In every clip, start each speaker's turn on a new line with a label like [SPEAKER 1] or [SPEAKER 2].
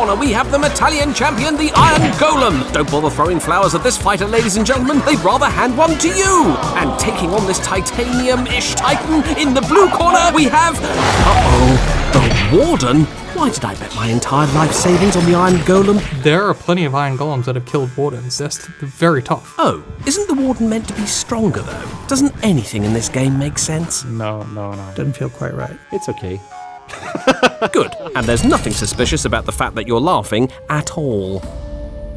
[SPEAKER 1] corner, we have the Italian champion, the Iron Golem. Don't bother throwing flowers at this fighter, ladies and gentlemen. They'd rather hand one to you. And taking on this titanium-ish titan in the blue corner, we have... the Warden? Why did I bet my entire life savings on the Iron Golem?
[SPEAKER 2] There are plenty of Iron Golems that have killed Wardens. They're very tough.
[SPEAKER 1] Oh, isn't the Warden meant to be stronger, though? Doesn't anything in this game make sense?
[SPEAKER 3] No.
[SPEAKER 4] Doesn't feel quite right.
[SPEAKER 5] It's okay.
[SPEAKER 1] Good. And there's nothing suspicious about the fact that you're laughing at all.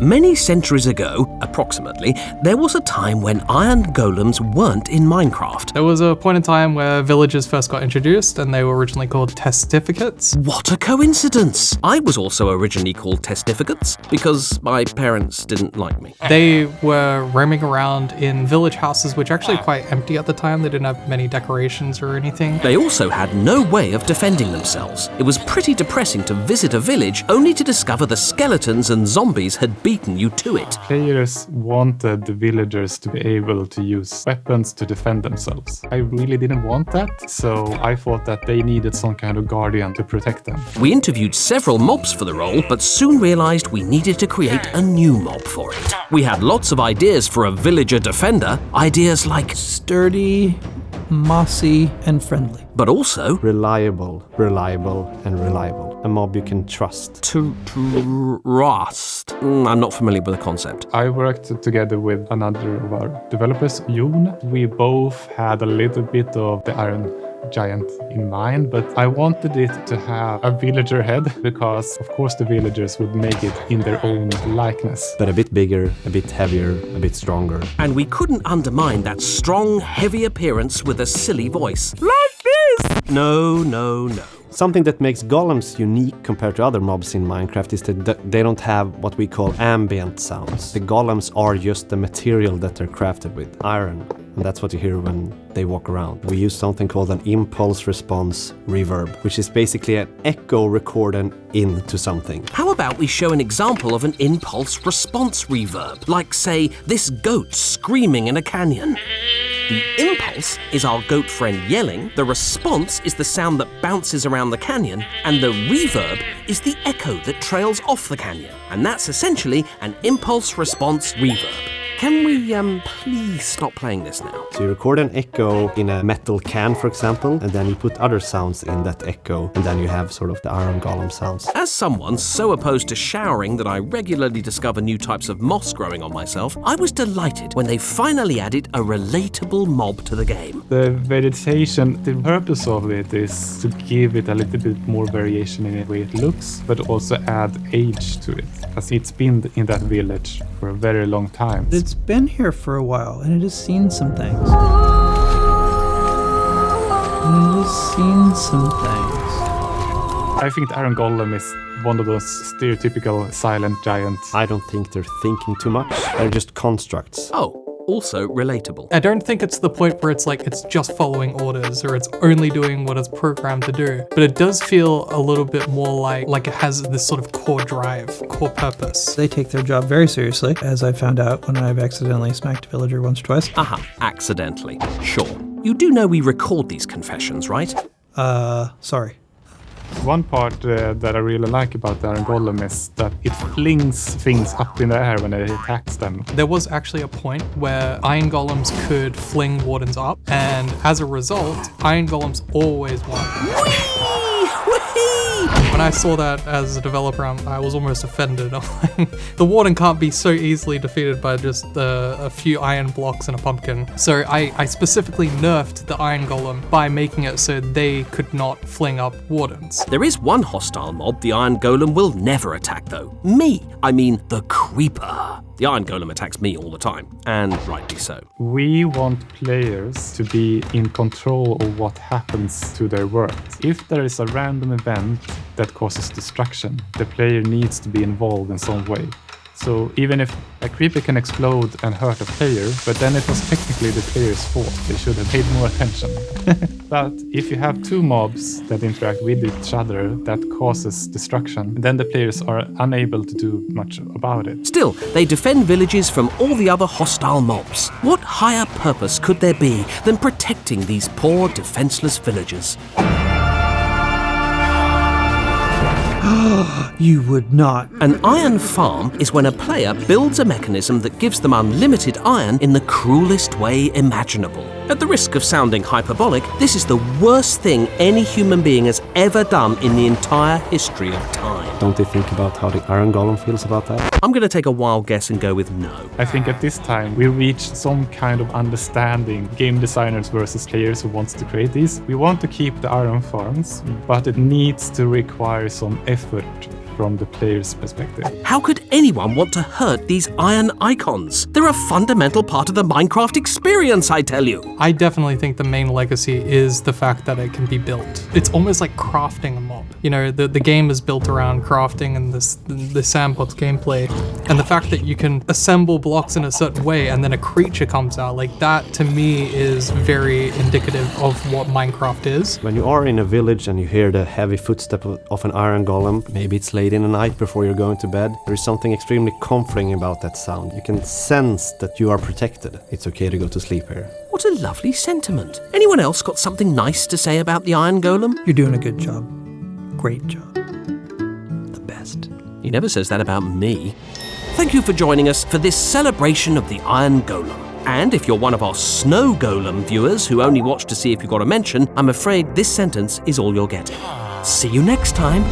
[SPEAKER 1] Many centuries ago, approximately, there was a time when Iron Golems weren't in Minecraft.
[SPEAKER 2] There was a point in time where villagers first got introduced and they were originally called testificates.
[SPEAKER 1] What a coincidence! I was also originally called testificates because my parents didn't like me.
[SPEAKER 2] They were roaming around in village houses, which are actually quite empty at the time. They didn't have many decorations or anything.
[SPEAKER 1] They also had no way of defending themselves. It was pretty depressing to visit a village only to discover the skeletons and zombies had beaten you to it.
[SPEAKER 3] Players wanted the villagers to be able to use weapons to defend themselves. I really didn't want that, so I thought that they needed some kind of guardian to protect them.
[SPEAKER 1] We interviewed several mobs for the role, but soon realized we needed to create a new mob for it. We had lots of ideas for a villager defender, ideas like
[SPEAKER 4] Sturdy, mossy, and friendly.
[SPEAKER 1] but also
[SPEAKER 5] Reliable, and reliable. A mob you can trust.
[SPEAKER 1] to trust. I'm not familiar with the concept.
[SPEAKER 3] I worked together with another of our developers, Jon. We both had a little bit of the Iron Giant in mind, but I wanted it to have a villager head because, of course, the villagers would make it in their own likeness.
[SPEAKER 5] But a bit bigger, a bit heavier, a bit stronger.
[SPEAKER 1] And we couldn't undermine that strong, heavy appearance with a silly voice. No.
[SPEAKER 5] Something that makes golems unique compared to other mobs in Minecraft is that they don't have what we call ambient sounds. The golems are just the material that they're crafted with, iron. And that's what you hear when they walk around. We use something called an impulse response reverb, which is basically an echo recorded into something.
[SPEAKER 1] How about we show an example of an impulse response reverb, like, say, this goat screaming in a canyon. The impulse is our goat friend yelling, the response is the sound that bounces around the canyon, and the reverb is the echo that trails off the canyon. And that's essentially an impulse response reverb. Can we, please stop playing this now?
[SPEAKER 5] So you record an echo in a metal can, for example, and then you put other sounds in that echo, and then you have sort of the Iron Golem sounds.
[SPEAKER 1] As someone so opposed to showering that I regularly discover new types of moss growing on myself, I was delighted when they finally added a relatable mob to the game.
[SPEAKER 3] The vegetation, the purpose of it is to give it a little bit more variation in the way it looks, but also add age to it, as it's been in that village for a very long time.
[SPEAKER 4] It's been here for a while, and it has seen some things.
[SPEAKER 3] I think the Iron Golem is one of those stereotypical silent giants.
[SPEAKER 5] I don't think they're thinking too much. They're just constructs.
[SPEAKER 1] Oh, also relatable.
[SPEAKER 2] I don't think it's the point where it's like it's just following orders or it's only doing what it's programmed to do. But it does feel a little bit more like it has this sort of core drive, core purpose.
[SPEAKER 4] They take their job very seriously, as I found out when I've accidentally smacked a villager once or twice.
[SPEAKER 1] Aha, accidentally. Sure. You do know we record these confessions, right?
[SPEAKER 4] Sorry.
[SPEAKER 3] One part that I really like about the Iron Golem is that it flings things up in the air when it attacks them.
[SPEAKER 2] There was actually a point where Iron Golems could fling Wardens up, and as a result, Iron Golems always won. When I saw that as a developer, I was almost offended. I'm like, the Warden can't be so easily defeated by just a few iron blocks and a pumpkin. So I specifically nerfed the Iron Golem by making it so they could not fling up Wardens.
[SPEAKER 1] There is one hostile mob the Iron Golem will never attack, though. Me. I mean, the Creeper. The Iron Golem attacks me all the time, and rightly so.
[SPEAKER 3] We want players to be in control of what happens to their world. If there is a random event that causes destruction, the player needs to be involved in some way. So even if a creeper can explode and hurt a player, but then it was technically the player's fault, they should have paid more attention. But if you have two mobs that interact with each other that causes destruction, then the players are unable to do much about it.
[SPEAKER 1] Still, they defend villages from all the other hostile mobs. What higher purpose could there be than protecting these poor, defenseless villagers?
[SPEAKER 4] You would not.
[SPEAKER 1] An iron farm is when a player builds a mechanism that gives them unlimited iron in the cruelest way imaginable. At the risk of sounding hyperbolic, this is the worst thing any human being has ever done in the entire history of time.
[SPEAKER 5] Don't they think about how the Iron Golem feels about that?
[SPEAKER 1] I'm going to take a wild guess and go with no.
[SPEAKER 3] I think at this time we reached some kind of understanding, game designers versus players who wants to create these. We want to keep the iron farms, but it needs to require some effort from the player's perspective.
[SPEAKER 1] How could anyone want to hurt these iron icons? They're a fundamental part of the Minecraft experience, I tell you.
[SPEAKER 2] I definitely think the main legacy is the fact that it can be built. It's almost like crafting a mob. You know, the game is built around crafting and the sandbox gameplay. And the fact that you can assemble blocks in a certain way and then a creature comes out, like that to me is very indicative of what Minecraft is.
[SPEAKER 5] When you are in a village and you hear the heavy footstep of an Iron Golem, maybe it's late in the night before you're going to bed, there is something extremely comforting about that sound. You can sense that you are protected. It's okay to go to sleep here.
[SPEAKER 1] What a lovely sentiment. Anyone else got something nice to say about the Iron Golem?
[SPEAKER 4] You're doing a good job. Great job. The best.
[SPEAKER 1] He never says that about me. Thank you for joining us for this celebration of the Iron Golem. And if you're one of our Snow Golem viewers who only watch to see if you got a mention, I'm afraid this sentence is all you're getting. See you next time.